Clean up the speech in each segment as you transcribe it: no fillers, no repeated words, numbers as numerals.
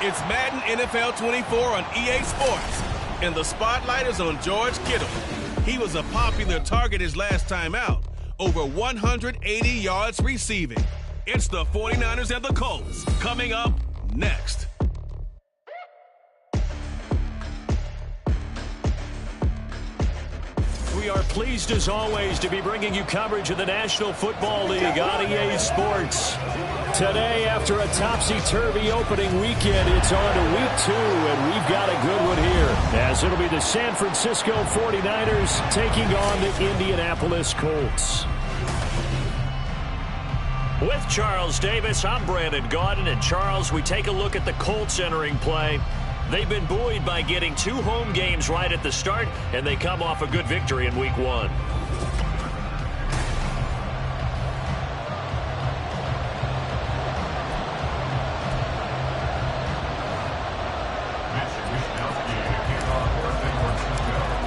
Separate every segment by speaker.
Speaker 1: It's Madden NFL 24 on EA Sports, and the spotlight is on George Kittle. He was a popular target his last time out, over 180 yards receiving. It's the 49ers and the Colts, coming up next.
Speaker 2: We are pleased, as always, to be bringing you coverage of the National Football League on EA Sports. Today, after a topsy-turvy opening weekend, it's on to Week 2, and we've got a good one here, as it'll be the San Francisco 49ers taking on the Indianapolis Colts. With Charles Davis, I'm Brandon Gaudin, and Charles, we take a look at the Colts entering play. They've been buoyed by getting 2 home games right at the start, and they come off a good victory in Week 1.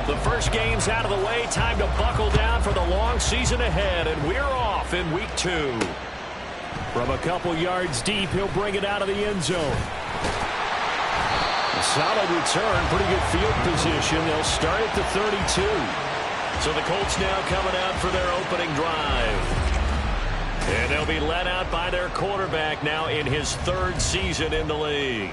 Speaker 2: The first game's out of the way. Time to buckle down for the long season ahead, and we're off in Week 2. From a couple yards deep, he'll bring it out of the end zone. A solid return, pretty good field position. They'll start at the 32. So the Colts now coming out for their opening drive. And they'll be led out by their quarterback now in his 3rd season in the league.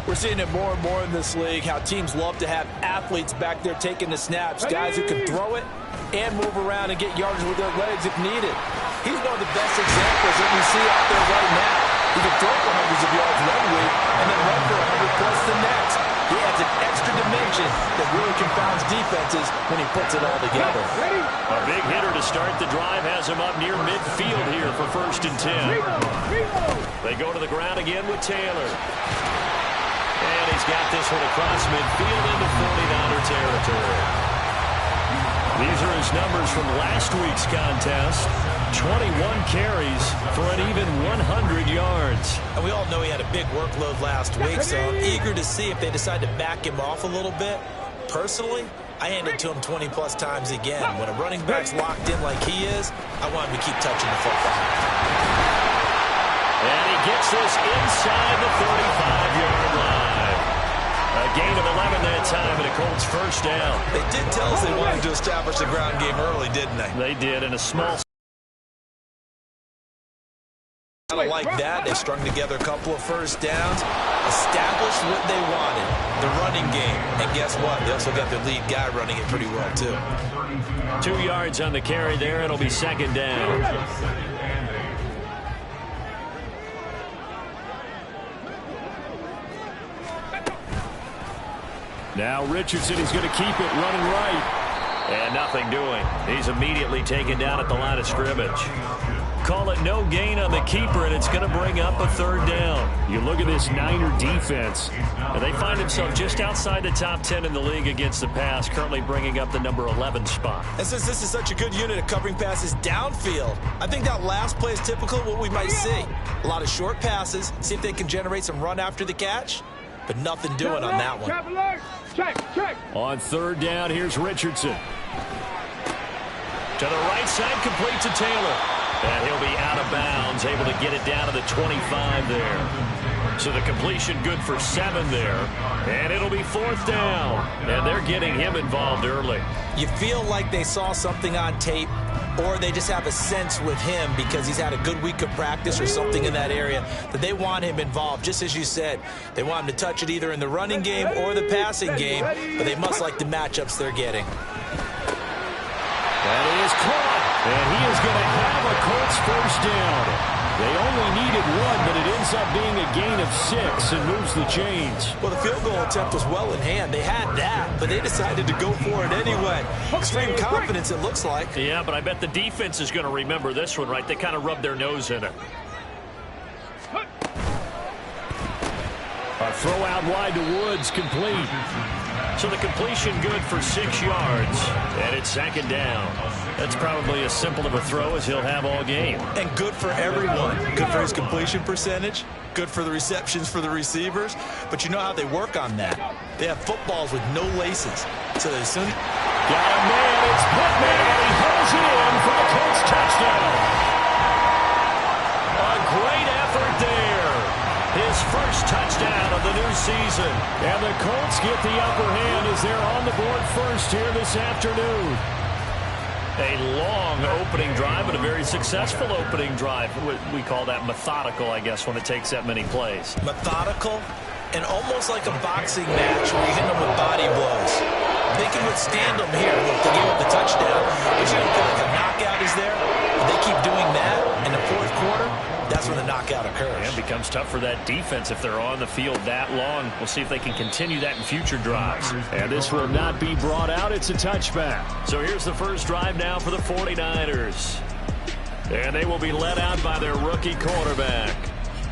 Speaker 3: We're seeing it more and more in this league, how teams love to have athletes back there taking the snaps, guys who can throw it and move around and get yards with their legs if needed. He's one of the best examples that we see out there right now. He can throw for hundreds of yards one week and then run for 100 plus the next. He adds an extra dimension that really confounds defenses when he puts it all together.
Speaker 2: A big hitter to start the drive has him up near midfield here for 1st and 10. They go to the ground again with Taylor. And he's got this one across midfield into 49er territory. These are his numbers from last week's contest. 21 carries for an even 100 yards.
Speaker 3: And we all know he had a big workload last week, so I'm eager to see if they decide to back him off a little bit. Personally, I hand it to him 20-plus times again. When a running back's locked in like he is, I want him to keep touching the football.
Speaker 2: And he gets this inside the 35-yard line. A gain of 11 that time, and a Colts 1st down.
Speaker 3: They did tell us they wanted to establish the ground game early, didn't they?
Speaker 2: They did, in a small...
Speaker 3: Kind of like that. They strung together a couple of 1st downs, established what they wanted, the running game. And guess what? They also got their lead guy running it pretty well, too.
Speaker 2: 2 yards on the carry there. It'll be 2nd down. Now Richardson is going to keep it running right. And nothing doing. He's immediately taken down at the line of scrimmage. Call it no gain on the keeper, and it's going to bring up a 3rd down. You look at this Niner defense, and they find themselves just outside the top 10 in the league against the pass, currently bringing up the number 11 spot.
Speaker 3: And since this is such a good unit of covering passes downfield, I think that last play is typical of what we might see. A lot of short passes, see if they can generate some run after the catch, but nothing doing on that one.
Speaker 4: Check.
Speaker 2: On 3rd down, here's Richardson. To the right side, complete to Taylor. And he'll be out of bounds, able to get it down to the 25 there. So the completion good for 7 there. And it'll be 4th down. And they're getting him involved early.
Speaker 3: You feel like they saw something on tape, or they just have a sense with him because he's had a good week of practice or something in that area that they want him involved. Just as you said, they want him to touch it either in the running game or the passing game, but they must like the matchups they're getting.
Speaker 2: That is caught. And he is going to have a Colts 1st down. They only needed 1, but it ends up being a gain of 6 and moves the chains.
Speaker 3: Well, the field goal attempt was well in hand. They had that, but they decided to go for it anyway. Extreme confidence, it looks like.
Speaker 2: Yeah, but I bet the defense is going to remember this one, right? They kind of rubbed their nose in it. A throw out wide to Woods, complete. So the completion good for 6 yards, and it's 2nd down. That's probably as simple of a throw as he'll have all game.
Speaker 3: And good for everyone. Good for his completion percentage, good for the receptions for the receivers. But you know how they work on that. They have footballs with no laces. So as soon
Speaker 2: got a man, it's Pittman, and he holds it in for the Colts touchdown. A great effort there. His first touchdown of the new season.
Speaker 4: And the Colts get the upper hand as they're on the board first here this afternoon.
Speaker 2: A long opening drive, but a very successful opening drive. We call that methodical, I guess, when it takes that many plays.
Speaker 3: Methodical and almost like a boxing match where you hit them with body blows. They can withstand them here. Look, they gave up the touchdown, but you don't feel like a knockout is there. If they keep doing that in the fourth quarter, that's when the knockout occurs.
Speaker 2: And it becomes tough for that defense if they're on the field that long. We'll see if they can continue that in future drives.
Speaker 4: And this will not be brought out. It's a touchback.
Speaker 2: So here's the first drive now for the 49ers. And they will be led out by their rookie quarterback.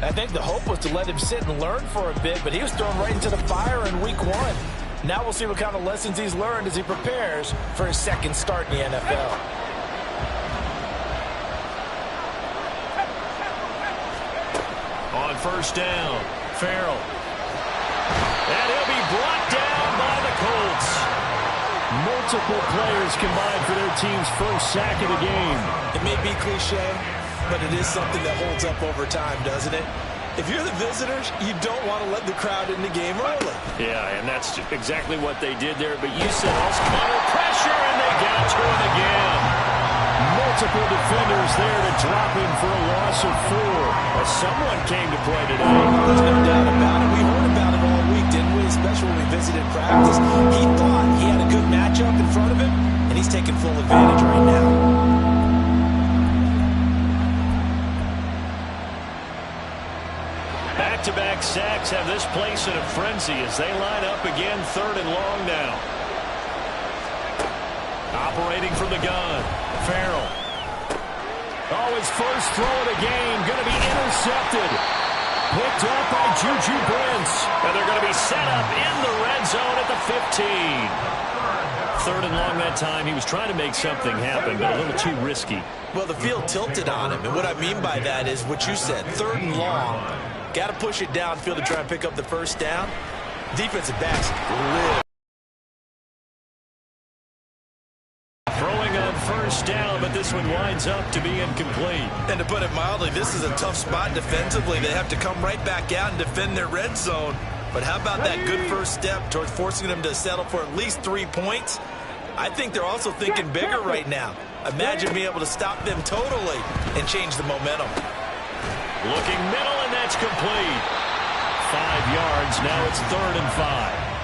Speaker 3: I think the hope was to let him sit and learn for a bit, but he was thrown right into the fire in week 1. Now we'll see what kind of lessons he's learned as he prepares for his second start in the NFL.
Speaker 2: On first down, Farrell. And he'll be brought down by the Colts.
Speaker 4: Multiple players combined for their team's first sack of the game.
Speaker 3: It may be cliche, but it is something that holds up over time, doesn't it? If you're the visitors, you don't want to let the crowd in the game early.
Speaker 2: Yeah, and that's exactly what they did there. But you said also under pressure, and they got to it again.
Speaker 4: Multiple defenders there to drop him for a loss of 4.
Speaker 2: Well, someone came to play today.
Speaker 3: There's no doubt about it. We heard about it all week, didn't we? Especially when we visited practice. He thought he had a good matchup in front of him, and he's taking full advantage right now.
Speaker 2: Back-to-back sacks have this place in a frenzy as they line up again, 3rd and long now. Operating from the gun, Farrell.
Speaker 4: Oh, his first throw of the game going to be intercepted. Picked up by Juju Brents.
Speaker 2: And they're going to be set up in the red zone at the 15. 3rd and long that time. He was trying to make something happen, but a little too risky.
Speaker 3: Well, the field tilted on him, and what I mean by that is what you said, 3rd and long. Got to push it downfield to try and pick up the first down. Defensive backs live.
Speaker 2: Throwing on first down, but this one winds up to be incomplete.
Speaker 3: And to put it mildly, this is a tough spot defensively. They have to come right back out and defend their red zone. But how about that good first step towards forcing them to settle for at least 3 points? I think they're also thinking bigger right now. Imagine being able to stop them totally and change the momentum.
Speaker 2: Looking middle, and that's complete. 5 yards. Now it's 3rd and 5.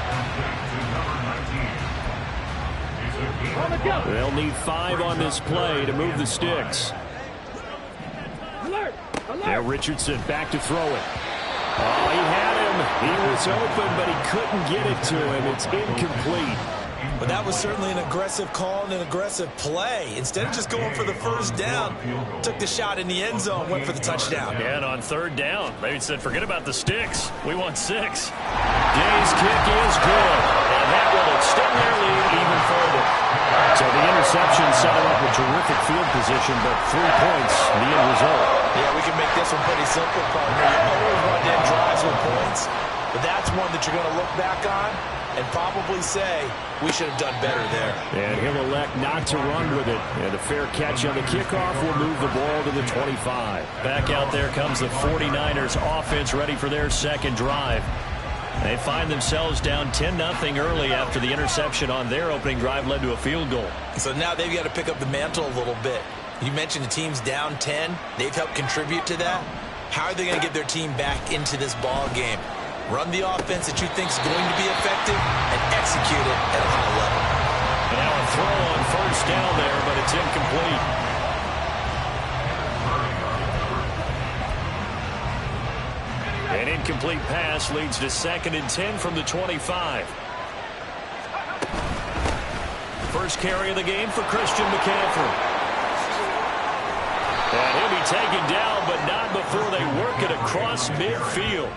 Speaker 4: They'll need 5 on this play to move the sticks. Now Richardson back to throw it. Oh, he had him. He was open, but he couldn't get it to him. It's incomplete.
Speaker 3: But that was certainly an aggressive call and an aggressive play. Instead of just going for the first down, took the shot in the end zone, went for the touchdown.
Speaker 2: And on 3rd down, they said, forget about the sticks. We want 6.
Speaker 4: Day's kick is good.
Speaker 2: And that will extend their lead even further.
Speaker 4: So the interception set him up a terrific field position, but 3 points, the end result.
Speaker 3: Yeah, we can make this one pretty simple, partner. You always want to end drives with points, but that's one that you're going to look back on and probably say, we should have done better there.
Speaker 4: And he'll elect not to run with it. And a fair catch on the kickoff will move the ball to the 25.
Speaker 2: Back out there comes the 49ers offense ready for their second drive. They find themselves down 10-0 early after the interception on their opening drive led to a field goal.
Speaker 3: So now they've got to pick up the mantle a little bit. You mentioned the team's down 10. They've helped contribute to that. How are they going to get their team back into this ball game? Run the offense that you think is going to be effective and execute it at a high level.
Speaker 2: And now a throw on first down there, but it's incomplete. An incomplete pass leads to 2nd and 10 from the 25. First carry of the game for Christian McCaffrey. And he'll be taken down, but not before they work it across midfield.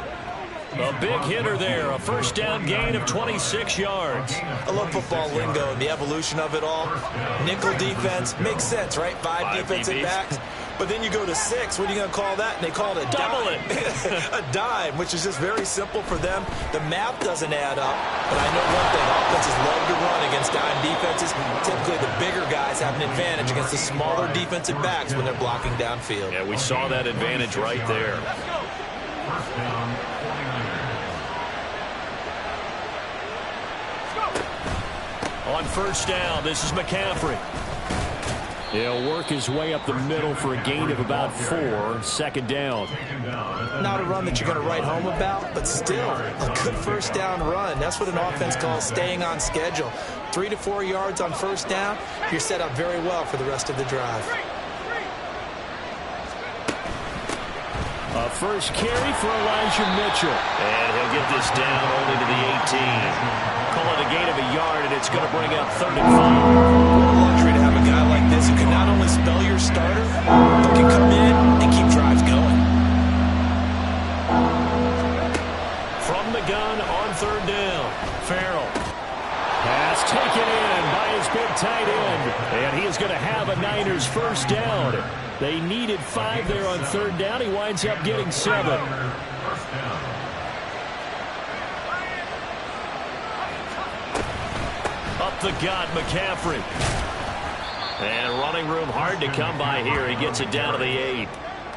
Speaker 2: A big hitter there, a first down gain of 26 yards.
Speaker 3: I love football lingo and the evolution of it all. Nickel defense makes sense, right? 5 defensive backs. But then you go to 6. What are you going to call that? And they call it a
Speaker 2: double
Speaker 3: dime. A dime, which is just very simple for them. The math doesn't add up. But I know one thing. Offenses love to run against dime defenses. Typically, the bigger guys have an advantage against the smaller defensive backs when they're blocking downfield.
Speaker 2: Yeah, we saw that advantage right there. On first down, this is McCaffrey.
Speaker 4: He'll work his way up the middle for a gain of about 4. Second down.
Speaker 3: Not a run that you're going to write home about, but still a good first down run. That's what an offense calls staying on schedule. 3 to 4 yards on first down, you're set up very well for the rest of the drive.
Speaker 4: A first carry for Elijah Mitchell.
Speaker 2: And he'll get this down only to the 18. Call it a gain of a yard, and it's going to bring up 3rd and 5.
Speaker 3: What a luxury to have a guy like this who can not only spell your starter, but can come in and keep drives going.
Speaker 2: From the gun on 3rd down, Farrell.
Speaker 4: Pass taken in by his big tight end. And he is going to have a Niners first down. They needed 5 there on 3rd down. He winds up getting 7.
Speaker 2: Up the gut, McCaffrey. And running room hard to come by here. He gets it down to the 8.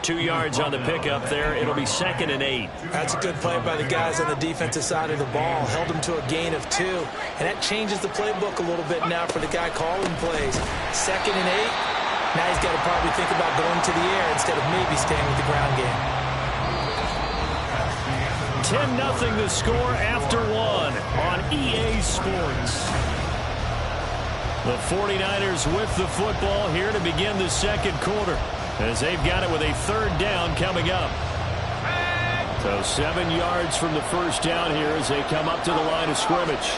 Speaker 2: 2 yards on the pickup there. It'll be 2nd and 8.
Speaker 3: That's a good play by the guys on the defensive side of the ball. Held him to a gain of 2. And that changes the playbook a little bit now for the guy calling plays. 2nd and 8. Now he's got to probably think about going to the air instead of maybe staying with the ground game.
Speaker 4: 10-0 the score after 1 on EA Sports.
Speaker 2: The 49ers with the football here to begin the second quarter, as they've got it with a 3rd down coming up.
Speaker 4: So 7 yards from the first down here as they come up to the line of scrimmage.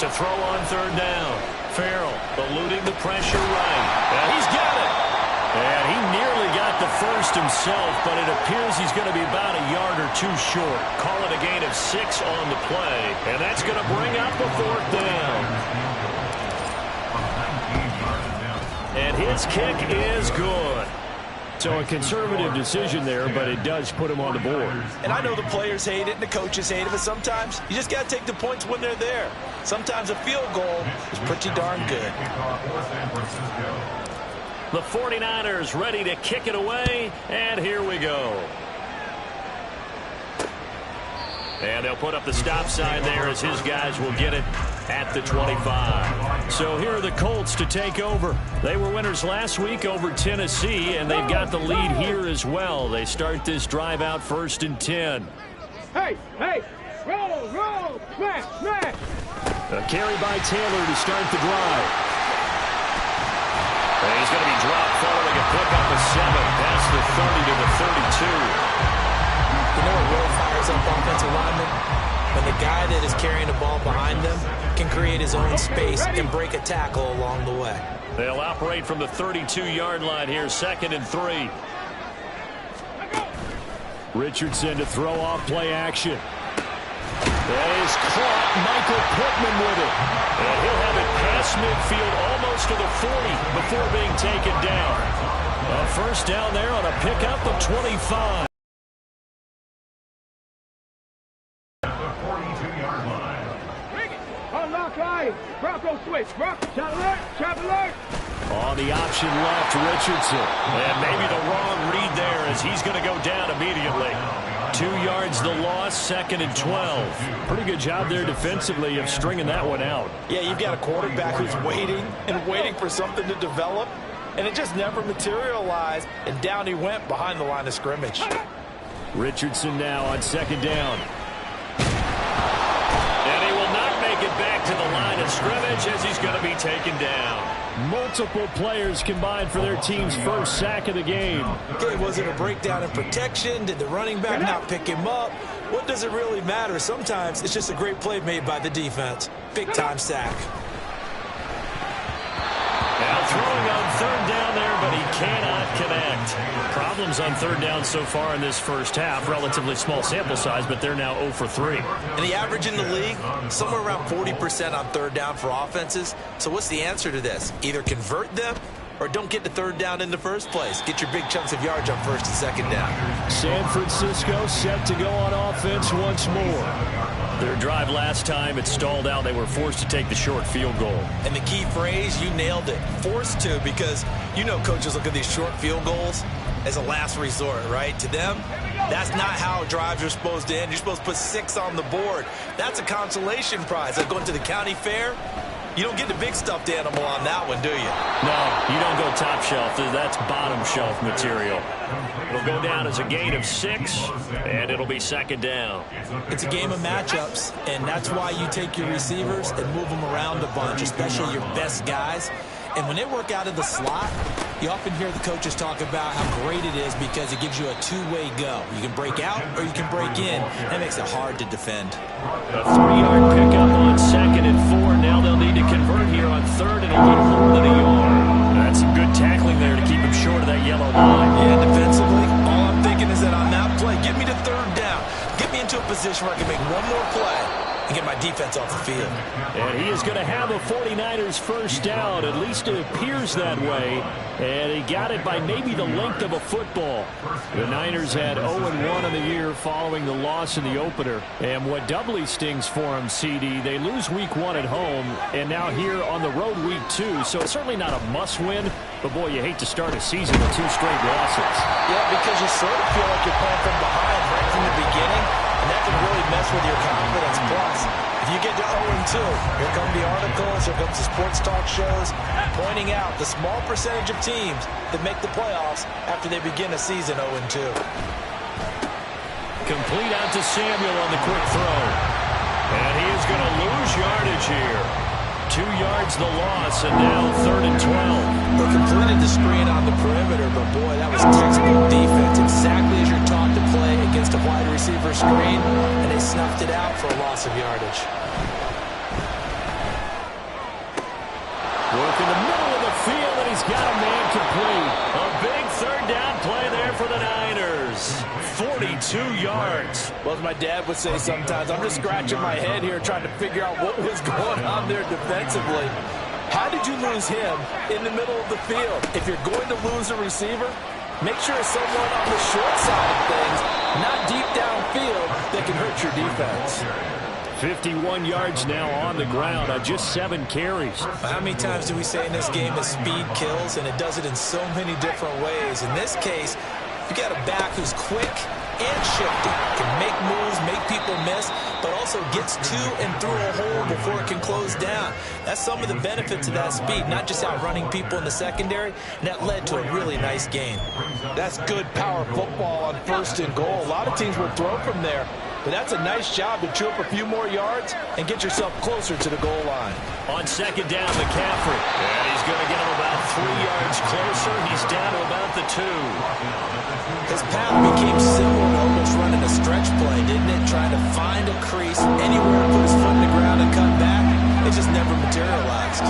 Speaker 2: To throw on 3rd down, Farrell eluding the pressure right. And he's got it. And he nearly got the first himself, but it appears he's going to be about a yard or 2 short. Call it a gain of 6 on the play, and that's going to bring up a 4th down. And his kick is good.
Speaker 4: So a conservative decision there, but it does put him on the board.
Speaker 3: And I know the players hate it and the coaches hate it, but sometimes you just got to take the points when they're there. Sometimes a field goal is pretty darn good.
Speaker 2: The 49ers ready to kick it away, and here we go. And they'll put up the stop sign there as his guys will get it at the 25.
Speaker 4: So here are the Colts to take over. They were winners last week over Tennessee, and they've got the lead here as well. They start this drive out 1st and 10.
Speaker 5: Hey, roll, smash.
Speaker 4: A carry by Taylor to start the drive.
Speaker 2: And he's going to be dropped following a pickup of 7 past the 30 to the 32.
Speaker 3: You know what really fires up offensive linemen? When the guy that is carrying the ball behind them can create his own space and break a tackle along the way.
Speaker 2: They'll operate from the 32-yard line here, 2nd and 3.
Speaker 4: Richardson to throw off play action. That is caught. Michael Pittman with it.
Speaker 2: And he'll have it past midfield almost to the 40 before being taken down. A first down there on a pickup of 25.
Speaker 5: Bronco switch. Trap alert.
Speaker 2: On the option left, Richardson. And maybe the wrong read there as he's going to go down immediately. 2 yards the loss, 2nd and 12.
Speaker 4: Pretty good job there defensively of stringing that one out.
Speaker 3: Yeah, you've got a quarterback who's waiting for something to develop, and it just never materialized, and down he went behind the line of scrimmage.
Speaker 4: Richardson now on 2nd down.
Speaker 2: Get back to the line of scrimmage as he's going to be taken down.
Speaker 4: Multiple players combined for their team's first sack of the game.
Speaker 3: Okay, was it a breakdown in protection? Did the running back not pick him up? What does it really matter? Sometimes it's just a great play made by the defense. Big-time sack.
Speaker 2: Now throwing on 3rd down there, but he cannot connect. Problems on 3rd down so far in this first half. Relatively small sample size, but they're now 0 for 3.
Speaker 3: And the average in the league, somewhere around 40% on 3rd down for offenses. So what's the answer to this? Either convert them or don't get the 3rd down in the first place. Get your big chunks of yards on 1st and 2nd down.
Speaker 4: San Francisco set to go on offense once more.
Speaker 2: Their drive last time, it stalled out. They were forced to take the short field goal.
Speaker 3: And the key phrase, you nailed it. Forced to, because you know coaches look at these short field goals as a last resort, right? To them, That's not how drives are supposed to end. You're supposed to put 6 on the board. That's a consolation prize. Like going to the county fair, you don't get the big stuffed animal on that one, do you?
Speaker 2: No, you don't go top shelf. That's bottom shelf material. It'll go down as a gain of 6, and it'll be second down.
Speaker 3: It's a game of matchups, and that's why you take your receivers and move them around a bunch, especially your best guys. And when they work out of the slot, you often hear the coaches talk about how great it is because it gives you a two-way go. You can break out or you can break in. That makes it hard to defend.
Speaker 2: A 3-yard pickup on 2nd and 4. Now they'll need to convert here on 3rd and a little more than a yard. That's some good tackling there to keep him short of that yellow line.
Speaker 3: Yeah, defensively, all I'm thinking is that on that play, get me to 3rd down. Get me into a position where I can make one more play and get my defense off the field.
Speaker 4: And he is going to have a 49ers first down. At least it appears that way. And he got it by maybe the length of a football. The Niners had 0-1 on the year following the loss in the opener. And what doubly stings for them, CD, they lose week 1 at home, and now here on the road week 2. So it's certainly not a must-win, but boy, you hate to start a season with 2 straight losses.
Speaker 3: Yeah, because you sort of feel like you're playing from behind right from the beginning, and that can really mess with your confidence. Plus, if you get to 0-2, here come the articles, here comes the sports talk shows, pointing out the small percentage of teams that make the playoffs after they begin a season 0-2.
Speaker 2: Complete out to Samuel on the quick throw. And he is going to lose yardage here. 2 yards the loss, and now 3rd and 12.
Speaker 3: They completed the screen on the perimeter, but boy, that was textbook defense. Exactly as you're taught to play against a wide receiver screen, and they snuffed it out for a loss of yardage.
Speaker 4: Work in the middle of the field, and he's got a man complete.
Speaker 2: A big 3rd down play there for the Niners. 42 yards.
Speaker 3: Well, as my dad would say sometimes, I'm just scratching my head here trying to figure out what was going on there defensively. How did you lose him in the middle of the field? If you're going to lose a receiver, make sure it's someone on the short side of things, not deep downfield, that can hurt your defense.
Speaker 4: 51 yards now on the ground on just 7 carries.
Speaker 3: How many times do we say in this game that speed kills, and it does it in so many different ways? In this case, you got a back who's quick and shifty, can make moves, make people miss, but also gets to and through a hole before it can close down. That's some of the benefits of that speed, not just outrunning people in the secondary, and that led to a really nice game. That's good power football on 1st and goal. A lot of teams will throw from there, but that's a nice job to chew up a few more yards and get yourself closer to the goal line.
Speaker 2: On 2nd down, McCaffrey. And he's going to get him about 3 yards closer. He's down to about the 2.
Speaker 3: His path became similar to almost running a stretch play, didn't it? Trying to find a crease anywhere, put his foot in the ground and cut back. It just never materialized.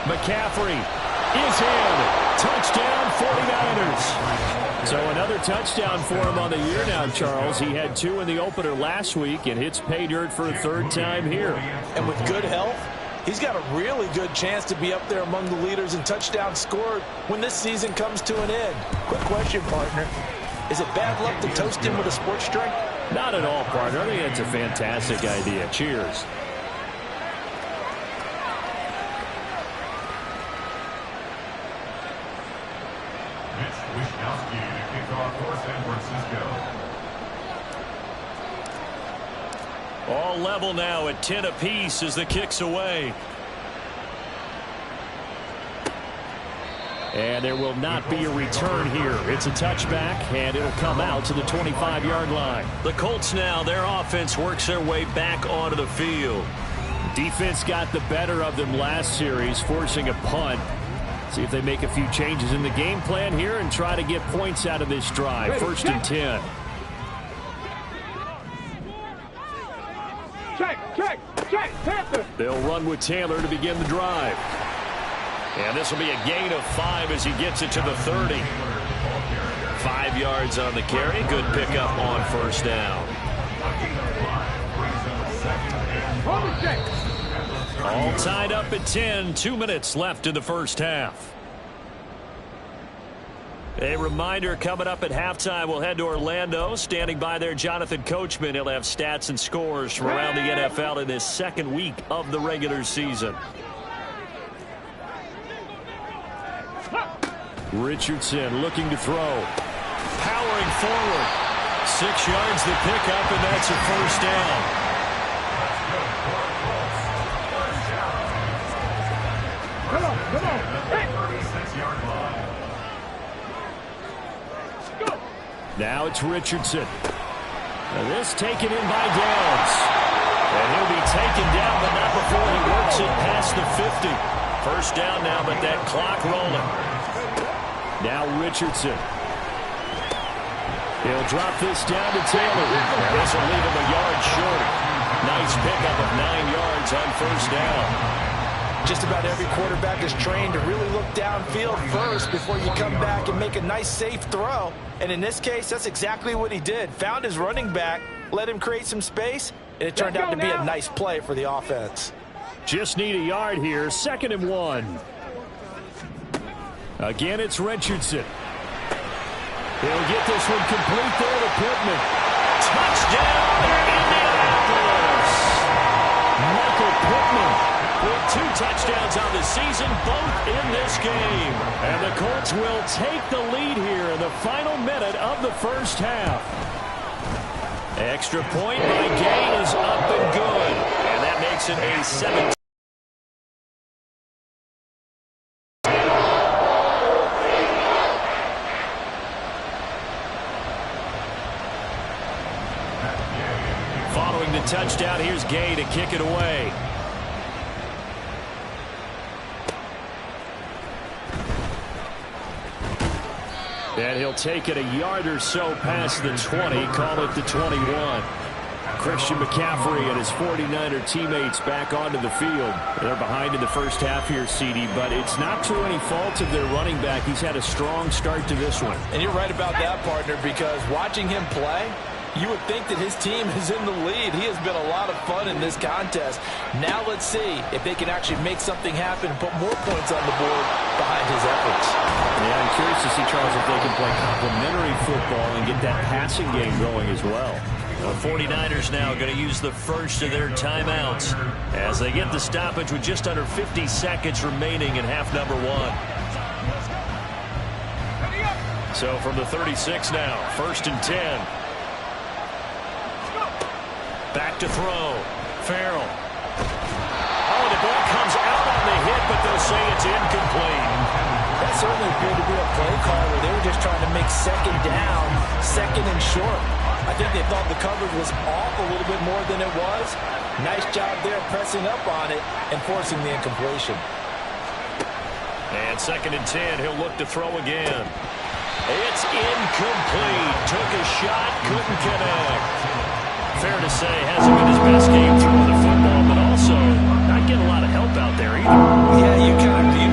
Speaker 4: McCaffrey is in. Touchdown, 49ers. So another touchdown for him on the year now, Charles. He had 2 in the opener last week and hits pay dirt for a 3rd time here.
Speaker 3: And with good health, he's got a really good chance to be up there among the leaders in touchdowns scored when this season comes to an end. Quick question, partner. Is it bad luck to toast him with a sports drink?
Speaker 4: Not at all, partner. I think that's a fantastic idea. Cheers.
Speaker 2: All level now at 10 apiece as the kick's away.
Speaker 4: And there will not be a return here. It's a touchback, and it'll come out to the 25-yard line.
Speaker 2: The Colts now, their offense works their way back onto the field.
Speaker 4: Defense got the better of them last series, forcing a punt. See if they make a few changes in the game plan here and try to get points out of this drive. 1st and 10.
Speaker 5: Check, Panther.
Speaker 4: They'll run with Taylor to begin the drive.
Speaker 2: And this will be a gain of 5 as he gets it to the 30. 5 yards on the carry. Good pickup on 1st down. All tied up at 10. 2 minutes left in the 1st half. A reminder, coming up at halftime, we'll head to Orlando. Standing by there, Jonathan Coachman. He'll have stats and scores from around the NFL in this 2nd week of the regular season.
Speaker 4: Richardson looking to throw.
Speaker 2: Powering forward. 6 yards the pickup, and that's a first down.
Speaker 5: Come on. Hey.
Speaker 4: Now it's Richardson. Now this taken in by Downs. And he'll be taken down, but not before he works it past the 50.
Speaker 2: First down now, but that clock rolling.
Speaker 4: Now Richardson. He'll drop this down to Taylor.
Speaker 2: This will leave him a yard short. Nice pickup of 9 yards on first down.
Speaker 3: Just about every quarterback is trained to really look downfield first before you come back and make a nice, safe throw. And in this case, that's exactly what he did. Found his running back, let him create some space, and it turned out to be a nice play for the offense.
Speaker 4: Just need a yard here. 2nd and 1. Again, it's Richardson. He'll get this one complete there to Pittman.
Speaker 2: Touchdown, Indianapolis!
Speaker 4: Michael Pittman
Speaker 2: with 2 touchdowns on the season, both in this game.
Speaker 4: And the Colts will take the lead here in the final minute of the first half.
Speaker 2: Extra point by Gay is up and good. And that makes it a 7. Following the touchdown, here's Gay to kick it away.
Speaker 4: And he'll take it a yard or so past the 20, call it the 21. Christian McCaffrey and his 49er teammates back onto the field. They're behind in the first half here, CD, but it's not through any fault of their running back. He's had a strong start to this one.
Speaker 3: And you're right about that, partner, because watching him play, you would think that his team is in the lead. He has been a lot of fun in this contest. Now let's see if they can actually make something happen and put more points on the board behind his efforts.
Speaker 4: Yeah, I'm curious to see, Charles, if they can play complementary football and get that passing game going as well.
Speaker 2: The 49ers now going to use the first of their timeouts as they get the stoppage with just under 50 seconds remaining in half number 1. So from the 36 now, 1st and 10. Back to throw. Farrell. Oh, the ball comes out on the hit, but they'll say it's incomplete.
Speaker 3: That certainly appeared to be a play call where they were just trying to make 2nd down, 2nd and short. I think they thought the coverage was off a little bit more than it was. Nice job there pressing up on it and forcing the incompletion.
Speaker 2: And 2nd and 10, he'll look to throw again. It's incomplete. Took a shot, couldn't connect. Fair to say, hasn't been his best game throwing the football, but also not getting a lot of help out there either.
Speaker 3: Yeah, you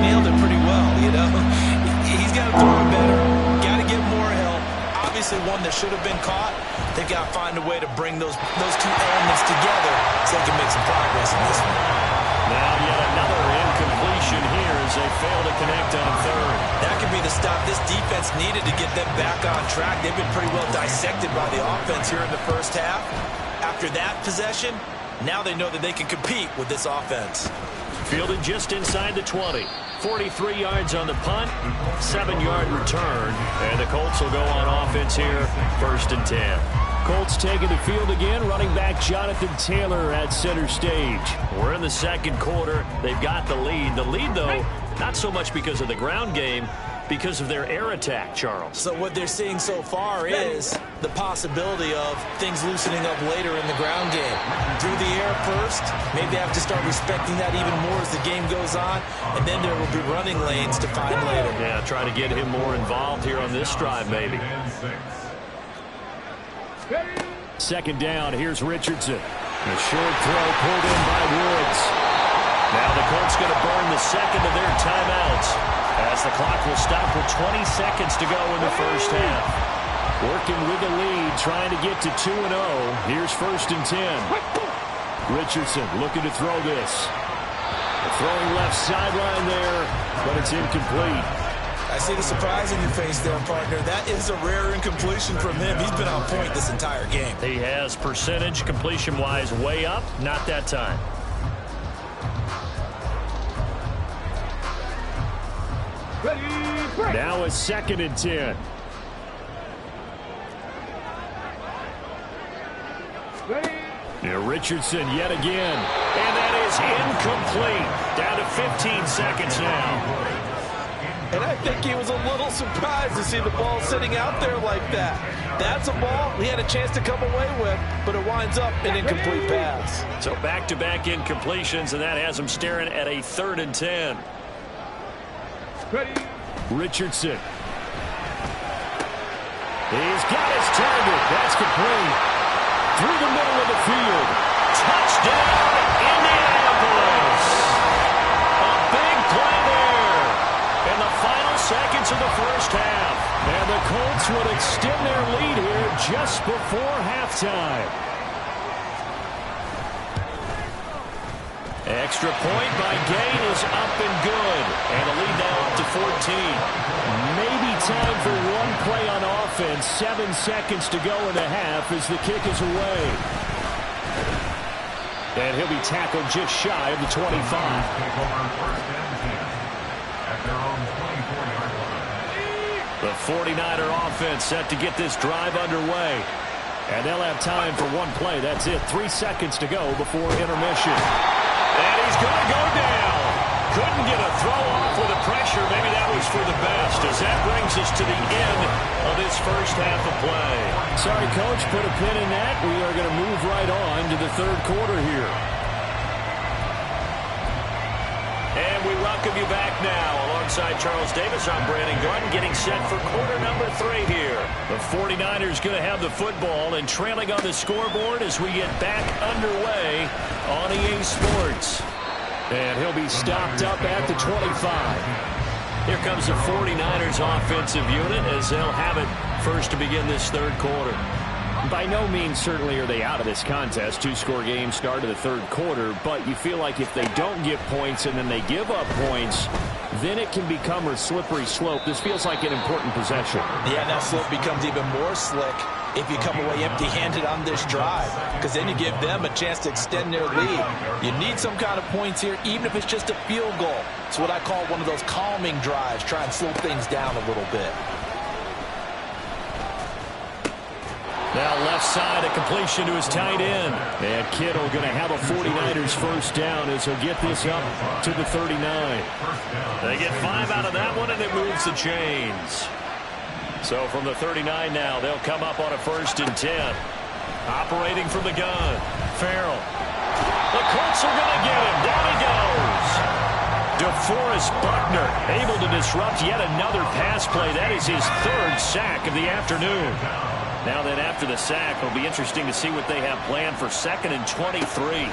Speaker 3: nailed it pretty well, you know. He's got to throw it better. Got to get more help. Obviously one that should have been caught. They've got to find a way to bring those 2 elements together so they can make some progress in this one.
Speaker 2: Now yet another incompletion here as they fail to connect on 3rd.
Speaker 3: That could be the stop this defense needed to get them back on track. They've been pretty well dissected by the offense here in the first half. After that possession, now they know that they can compete with this offense.
Speaker 2: Fielded just inside the 20. 43 yards on the punt, 7-yard return, and the Colts will go on offense here, 1st and 10.
Speaker 4: Colts taking the field again, running back Jonathan Taylor at center stage.
Speaker 2: We're in the 2nd quarter. They've got the lead. The lead, though, not so much because of the ground game, because of their air attack, Charles.
Speaker 3: So what they're seeing so far is the possibility of things loosening up later in the ground game. Through the air first, maybe they have to start respecting that even more as the game goes on, and then there will be running lanes to find later.
Speaker 2: Yeah, trying to get him more involved here on this drive, maybe.
Speaker 4: 2nd down, here's Richardson. A short throw pulled in by Woods.
Speaker 2: Now the Colts going to burn the 2nd of their timeouts as the clock will stop with 20 seconds to go in the first half.
Speaker 4: Working with the lead, trying to get to 2-0. Here's 1st and 10. Richardson looking to throw this. Throwing left sideline there, but it's incomplete.
Speaker 3: I see the surprise in your face there, partner. That is a rare incompletion from him. He's been on point this entire game.
Speaker 2: He has percentage completion-wise way up. Not that time.
Speaker 4: Now a 2nd and 10. Now Richardson yet again.
Speaker 2: And that is incomplete. Down to 15 seconds now.
Speaker 3: And I think he was a little surprised to see the ball sitting out there like that. That's a ball he had a chance to come away with, but it winds up an incomplete pass.
Speaker 2: So back-to-back incompletions, and that has him staring at a 3rd and 10.
Speaker 4: Richardson. He's got his target. That's complete. Through the middle of the field.
Speaker 2: Touchdown, Indianapolis. A big play there in the final seconds of the first half.
Speaker 4: And the Colts would extend their lead here just before halftime.
Speaker 2: Extra point by Gain is up and good. And the lead now up to 14.
Speaker 4: Maybe time for one play on offense. 7 seconds to go in the half as the kick is away. And he'll be tackled just shy of the 25.
Speaker 2: The 49er offense set to get this drive underway.
Speaker 4: And they'll have time for one play. That's it. 3 seconds to go before intermission.
Speaker 2: And he's going to go down. Couldn't get a throw off with the pressure. Maybe that was for the best, as that brings us to the end of this first half of play.
Speaker 4: Sorry, Coach, put a pin in that. We are going to move right on to the 3rd quarter here.
Speaker 2: And we welcome you back now. Alongside Charles Davis, I'm Brandon Gordon, getting set for quarter number 3 here. The 49ers going to have the football and trailing on the scoreboard as we get back underway on EA Sports.
Speaker 4: And he'll be stopped up at the 25.
Speaker 2: Here comes the 49ers offensive unit as they'll have it first to begin this 3rd quarter.
Speaker 4: By no means certainly are they out of this contest. 2-score game start of the 3rd quarter, but you feel like if they don't get points and then they give up points, then it can become a slippery slope. This feels like an important possession.
Speaker 3: Yeah, that slope becomes even more slick if you come away empty-handed on this drive, because then you give them a chance to extend their lead. You need some kind of points here, even if it's just a field goal. It's what I call one of those calming drives. Try and slow things down a little bit.
Speaker 2: Now left side, a completion to his tight end.
Speaker 4: And Kittle going to have a 49ers first down as he'll get this up to the 39.
Speaker 2: They get 5 out of that one, and it moves the chains. So from the 39 now, they'll come up on a 1st and 10. Operating from the gun, Farrell. The Colts are going to get him. Down he goes. DeForest Buckner able to disrupt yet another pass play. That is his 3rd sack of the afternoon. Now then, after the sack, it'll be interesting to see what they have planned for 2nd and 23.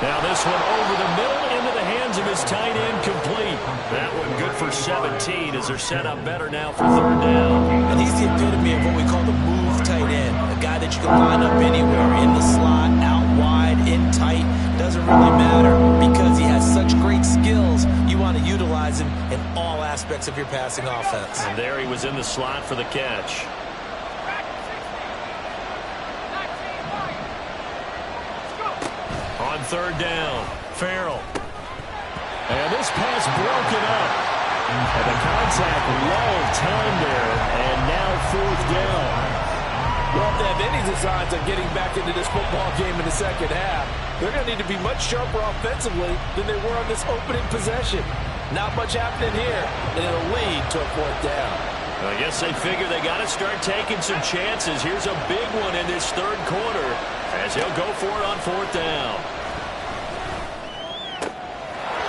Speaker 2: Now this one over the middle into the hands of his tight end, complete. That one good for 17 as they're set up better now for 3rd down.
Speaker 3: And he's the epitome of what we call the move tight end. A guy that you can line up anywhere, in the slot, out wide, in tight. Doesn't really matter because he has such great skills. You want to utilize him in all aspects of your passing offense.
Speaker 2: And there he was in the slot for the catch. On 3rd down, Farrell.
Speaker 4: And this pass broken up. And the contact well timed there. And now 4th down.
Speaker 3: Well, if they have any designs on getting back into this football game in the 2nd half, they're going to need to be much sharper offensively than they were on this opening possession. Not much happening here, and it'll lead to a 4th down.
Speaker 2: I guess they figure they got to start taking some chances. Here's a big one in this 3rd quarter as he'll go for it on 4th down.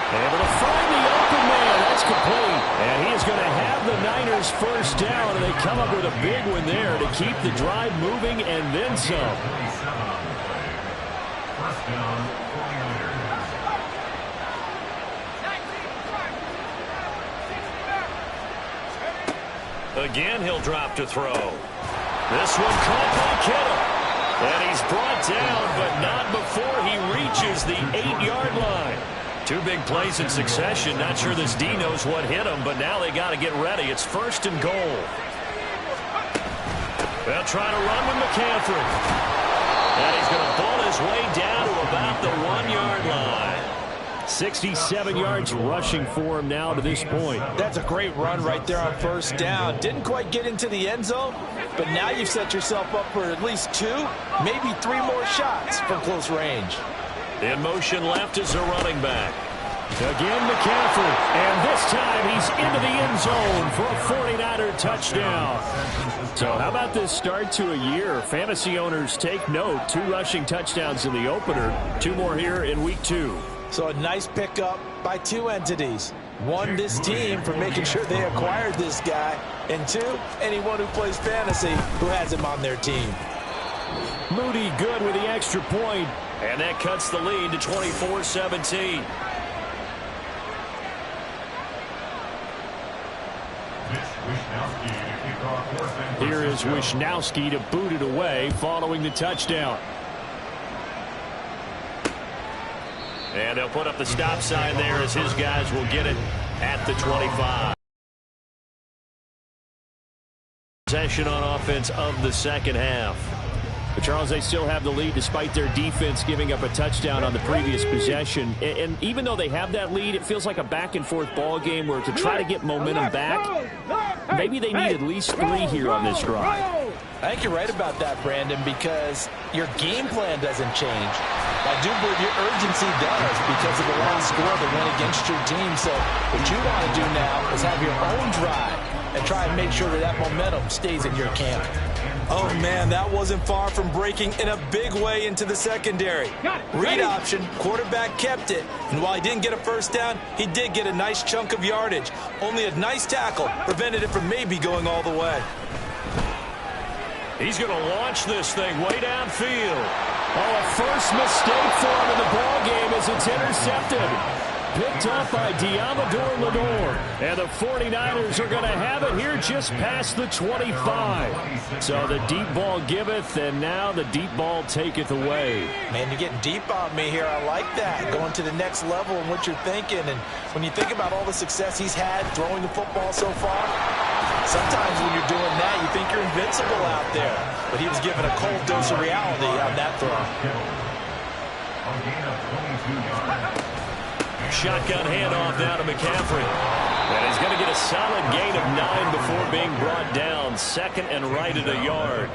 Speaker 4: Able to find the open man. That's complete. And he is going to have the Niners first down, and they come up with a big one there to keep the drive moving and then some.
Speaker 2: Again, he'll drop to throw. This one caught by Kittle. And he's brought down, but not before he reaches the 8-yard line. 2 big plays in succession. Not sure this D knows what hit him, but now they got to get ready. It's 1st and goal. They'll try to run with McCaffrey. And he's going to pull his way down to about the 1-yard line.
Speaker 4: 67 yards rushing for him now to this point.
Speaker 3: That's a great run right there on first down. Didn't quite get into the end zone, but now you've set yourself up for at least 2, maybe 3 more shots from close range.
Speaker 2: In motion left is a running back.
Speaker 4: Again, McCaffrey, and this time he's into the end zone for a 49er touchdown. So how about this start to a year? Fantasy owners take note. 2 rushing touchdowns in the opener, 2 more here in week 2.
Speaker 3: So a nice pickup by 2 entities. 1, this team for making sure they acquired this guy, and 2, anyone who plays fantasy who has him on their team.
Speaker 4: Moody good with the extra point.
Speaker 2: And that cuts the lead to 24-17.
Speaker 4: Here is Wishnowski to boot it away following the touchdown.
Speaker 2: And they'll put up the stop sign there as his guys will get it at the 25. Possession on offense of the second half. But Charles, they still have the lead despite their defense giving up a touchdown on the previous possession. And even though they have that lead, it feels like a back-and-forth ball game where to try to get momentum back, maybe they need at least 3 here on this drive.
Speaker 3: I think you're right about that, Brandon, because your game plan doesn't change. I do believe your urgency does because of the last score that went against your team. So what you want to do now is have your own drive and try and make sure that that momentum stays in your camp. Oh, man, that wasn't far from breaking in a big way into the secondary. Read option, quarterback kept it, and while he didn't get a first down, he did get a nice chunk of yardage. Only a nice tackle prevented it from maybe going all the way.
Speaker 2: He's going to launch this thing way downfield.
Speaker 4: Oh, a first mistake for him in the ball game as it's intercepted. Picked up by Diamador Lenore. And the 49ers are going to have it here just past the 25. So the deep ball giveth, and now the deep ball taketh away.
Speaker 3: Man, you're getting deep on me here. I like that. Going to the next level and what you're thinking. And when you think about all the success he's had throwing the football so far, sometimes when you're doing that, you think you're invincible out there. But he was given a cold dose of reality on that throw.
Speaker 2: Shotgun handoff now to McCaffrey. And he's going to get a solid gain of 9 before being brought down. Second and right at a yard.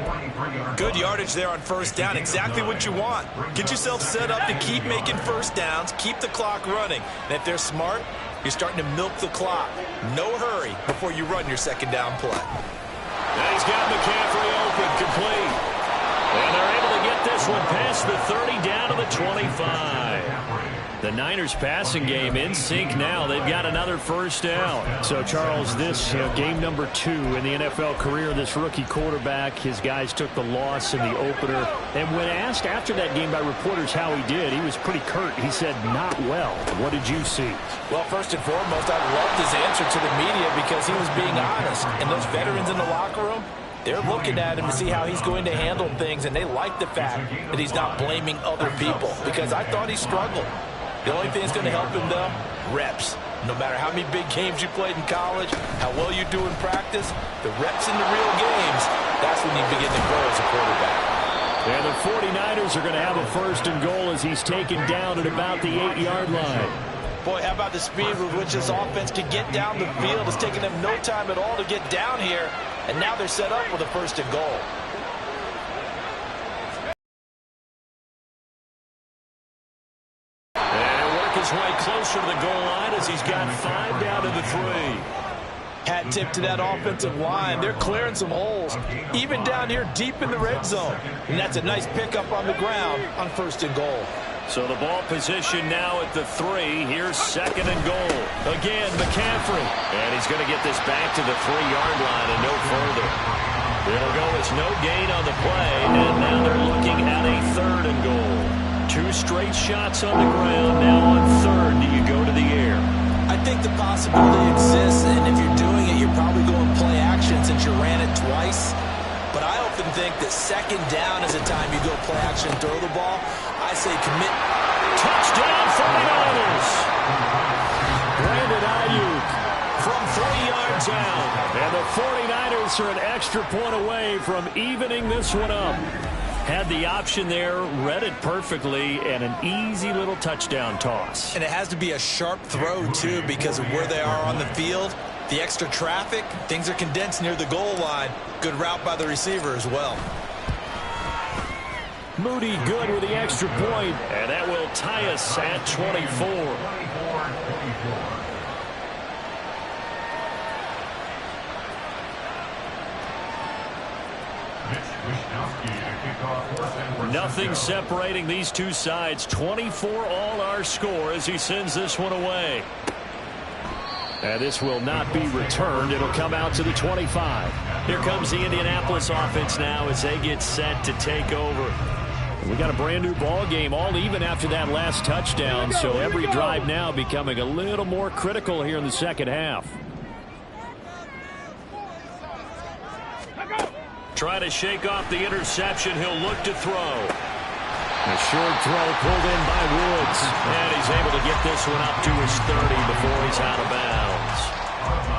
Speaker 3: Good yardage there on first down. Exactly what you want. Get yourself set up to keep making first downs, keep the clock running. And if they're smart, you're starting to milk the clock. No hurry before you run your second down play.
Speaker 2: And he's got McCaffrey open, complete. And they're able to get this one past the 30 down to the 25. The Niners passing game in sync now. They've got another first down.
Speaker 4: So, Charles, this game number 2 in the NFL career, this rookie quarterback, his guys took the loss in the opener. And when asked after that game by reporters how he did, he was pretty curt. He said, not well. What did you see?
Speaker 3: Well, first and foremost, I loved his answer to the media because he was being honest. And those veterans in the locker room, they're looking at him to see how he's going to handle things, and they like the fact that he's not blaming other people because I thought he struggled. The only thing that's going to help him, though, reps. No matter how many big games you played in college, how well you do in practice, the reps in the real games, that's when you begin to grow as a quarterback.
Speaker 4: And the 49ers are going to have a first and goal as he's taken down at about the 8-yard line.
Speaker 3: Boy, how about the speed with which this offense can get down the field? It's taken them no time at all to get down here, and now they're set up with a first and goal.
Speaker 2: His way closer to the goal line as he's got 5 down to the 3.
Speaker 3: Hat tip to that offensive line. They're clearing some holes, even down here deep in the red zone. And that's a nice pickup on the ground on first and goal.
Speaker 2: So the ball position now at the 3. Here's second and goal. Again, McCaffrey. And he's going to get this back to the 3-yard line and no further. It'll go as no gain on the play. And now they're looking at a third and goal. 2 straight shots on the ground. Now on third, do you go to the air?
Speaker 3: I think the possibility exists, and if you're doing it, you're probably going play action since you ran it twice. But I often think that second down is the time you go play action and throw the ball. I say commit.
Speaker 2: Touchdown 49ers!
Speaker 4: Brandon Ayuk
Speaker 2: from 3 yards out.
Speaker 4: And the 49ers are an extra point away from evening this one up. Had the option there, read it perfectly, and an easy little touchdown toss.
Speaker 3: And it has to be a sharp throw, too, because of where they are on the field. The extra traffic, things are condensed near the goal line. Good route by the receiver as well.
Speaker 4: Moody good with the extra point, and that will tie us at 24. Nothing separating these two sides. 24 all our score as he sends this one away. And this will not be returned. It'll come out to the 25. Here comes the Indianapolis offense now as they get set to take over. We got a brand new ball game, all even after that last touchdown. So every drive now becoming a little more critical here in the second half. Trying to shake off the interception. He'll look to throw. A short throw pulled in by Woods. And he's able to get this one up to his 30 before he's out of bounds.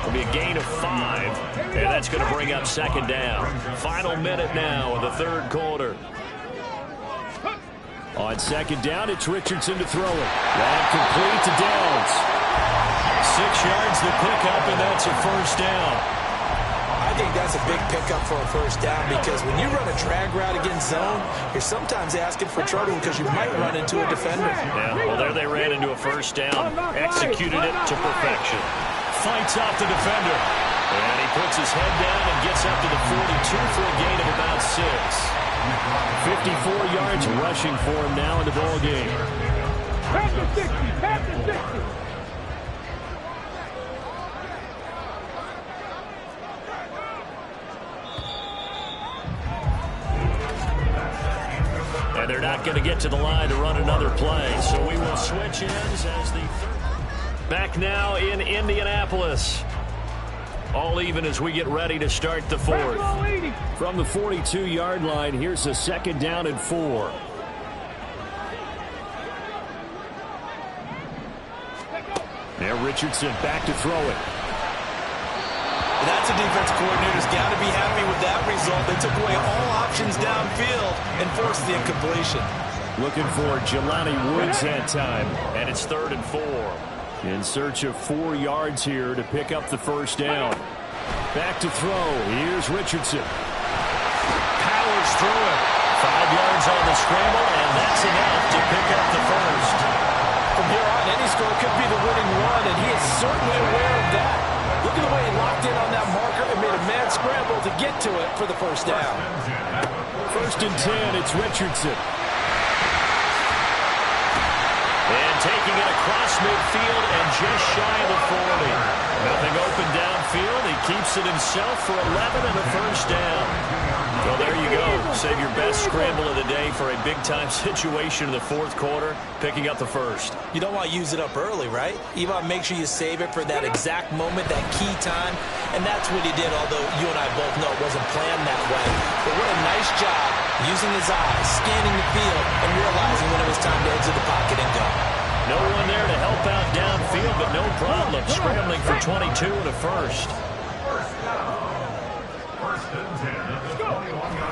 Speaker 4: It'll be a gain of 5. And that's going to bring up second down. Final minute now of the third quarter. On second down, it's Richardson to throw it. That complete to Downs. 6 yards to pick up, and that's a first down.
Speaker 3: I think that's a big pickup for a first down because when you run a drag route against zone, you're sometimes asking for trouble because you might run into a defender.
Speaker 4: Yeah, well, there they ran into a first down. Executed it to perfection. Fights off the defender. And he puts his head down and gets up to the 42 for a gain of about 6. 54 yards rushing for him now in the ball game.
Speaker 5: Pass the 60, pass the 60.
Speaker 4: And they're not going to get to the line to run another play. So we will switch ends as the back now in Indianapolis. All even as we get ready to start the fourth. From the 42-yard line, here's a second down and 4. Now Richardson back to throw it.
Speaker 3: That's a defense coordinator's got to be happy with that result. They took away all options downfield and forced the incompletion.
Speaker 4: Looking for Jelani Woods that time. And it's 3rd and 4. In search of 4 yards here to pick up the first down. Back to throw. Here's Richardson. Powers through it. 5 yards on the scramble, and that's enough to pick up the first.
Speaker 3: From here on, any score could be the winning run, and he is certainly aware of that. Look at the way he locked in on that marker and made a mad scramble to get to it for the first down.
Speaker 4: 1st and 10, it's Richardson. And taking it across midfield and just shy of the 40. Nothing open downfield. He keeps it himself for 11 and a first down. Well, there you go. Save your best scramble of the day for a big-time situation in the 4th quarter, picking up the first.
Speaker 3: You don't want to use it up early, right? You want to make sure you save it for that exact moment, that key time. And that's what he did, although you and I both know it wasn't planned that way. But what a nice job using his eyes, scanning the field, and realizing when it was time to exit the pocket and go.
Speaker 4: No one there to help out downfield, but no problem. Scrambling for 22 and a first.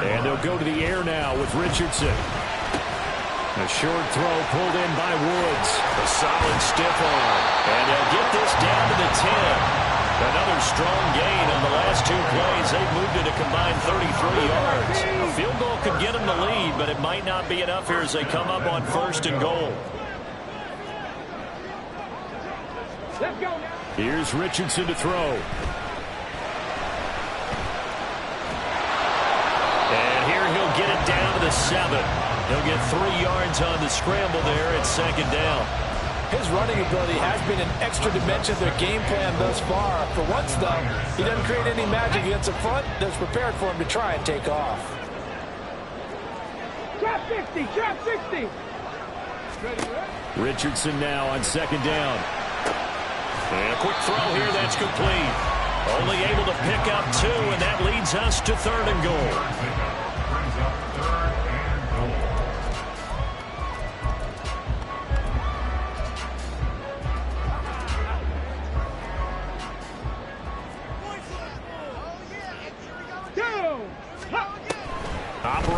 Speaker 4: And they'll go to the air now with Richardson. A short throw pulled in by Woods. A solid stiff arm. And they'll get this down to the 10. Another strong gain on the last 2 plays. They've moved it a combined 33 yards. A field goal could get them the lead, but it might not be enough here as they come up on 1st and goal.
Speaker 5: Let's go.
Speaker 4: Here's Richardson to throw. And here he'll get it down to the 7. He'll get 3 yards on the scramble there at 2nd down.
Speaker 3: His running ability has been an extra dimension of their game plan thus far. For once, though, he doesn't create any magic against the front that's prepared for him to try and take off.
Speaker 5: Trap 60, trap 60.
Speaker 4: Richardson now on 2nd down. And a quick throw here, that's complete. Only able to pick up 2, and that leads us to 3rd and goal.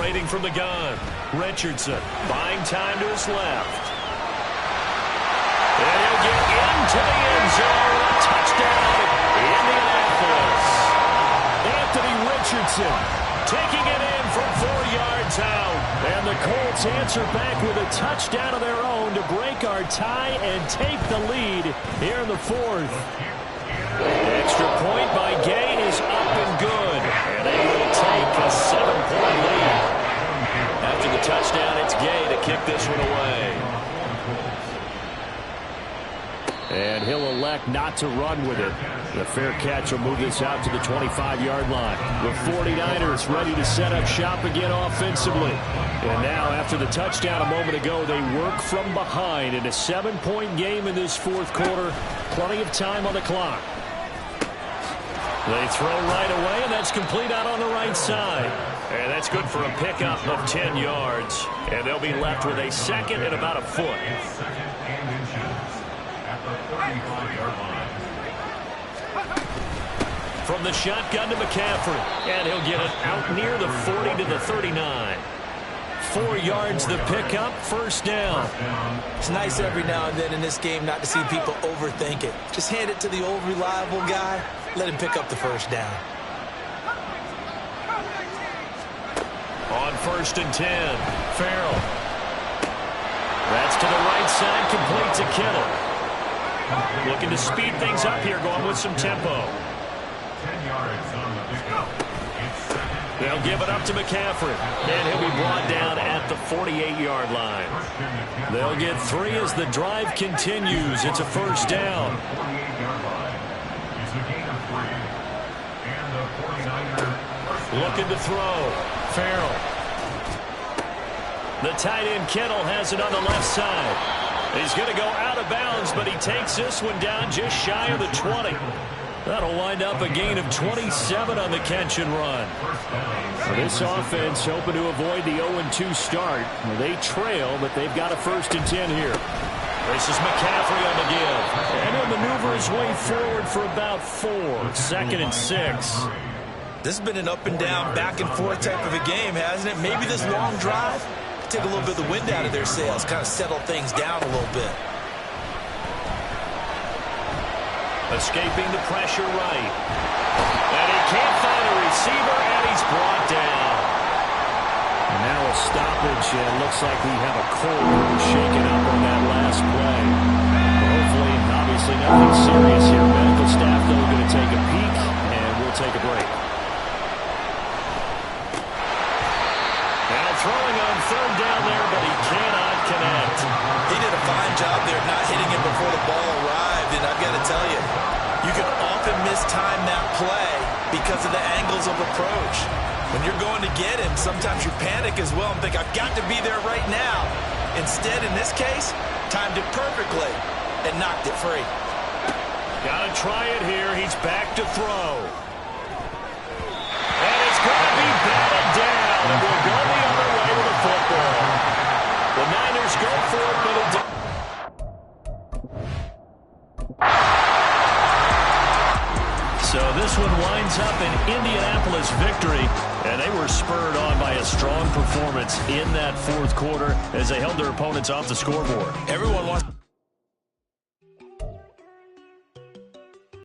Speaker 2: Separating from the gun. Richardson buying time to his left. And he'll get into the end zone. Touchdown, Indianapolis.
Speaker 4: Anthony Richardson taking it in from 4 yards out. And the Colts answer back with a touchdown of their own to break our tie and take the lead here in the fourth.
Speaker 2: Extra point by Gay is up and good. And they will take a 7-point lead. After the touchdown, it's Gay to kick this one away.
Speaker 4: And he'll elect not to run with it. The fair catch will move this out to the 25-yard line. The 49ers ready to set up shop again offensively. And now, after the touchdown a moment ago, they work from behind in a 7-point game in this fourth quarter. Plenty of time on the clock.
Speaker 2: They throw right away, and that's complete out on the right side. And that's good for a pickup of 10 yards. And they'll be left with a second and about a foot. From the shotgun to McCaffrey. And he'll get it out near the 40 to the 39. 4 yards the pickup, first down.
Speaker 3: It's nice every now and then in this game not to see people overthink it. Just hand it to the old reliable guy. Let him pick up the first down.
Speaker 2: On 1st and 10, Farrell. That's to the right side, complete to Kittle. Looking to speed things up here, going with some tempo. They'll give it up to McCaffrey, and he'll be brought down at the 48-yard line. They'll get 3 as the drive continues. It's a first down. Looking to throw. Farrell. The tight end Kittle has it on the left side. He's going to go out of bounds, but he takes this one down just shy of the 20. That'll wind up a gain of 27 on the catch and run.
Speaker 4: For this offense, hoping to avoid the 0-2 start. They trail, but they've got a 1st and 10 here.
Speaker 2: This is McCaffrey on the give.
Speaker 4: And he'll maneuver his way forward for about 4. 2nd and 6.
Speaker 3: This has been an up and down, back and forth type of a game, hasn't it? Maybe this long drive take a little bit of the wind out of their sails, kind of settle things down a little bit.
Speaker 2: Escaping the pressure right. And he can't find a receiver, and he's brought down.
Speaker 4: And now a stoppage, and it looks like we have a cold shaken up on that last play. Hopefully, obviously nothing serious here. Medical staff, though, going to take a peek, and we'll take a break.
Speaker 2: Now throwing on 3rd down there, but he cannot connect.
Speaker 3: He did a fine job there not hitting him before the ball arrived, and I've got to tell you, you can often mistime that play because of the angles of approach. When you're going to get him, sometimes you panic as well and think, I've got to be there right now. Instead, in this case, timed it perfectly and knocked it free.
Speaker 2: Got to try it here. He's back to throw. And it's going to be batted down, and we'll go the other way with the football. The Niners go for it, but it So this one winds up an Indianapolis victory, and they were spurred on by a strong performance in that fourth quarter as they held their opponents off the scoreboard.
Speaker 3: Everyone wants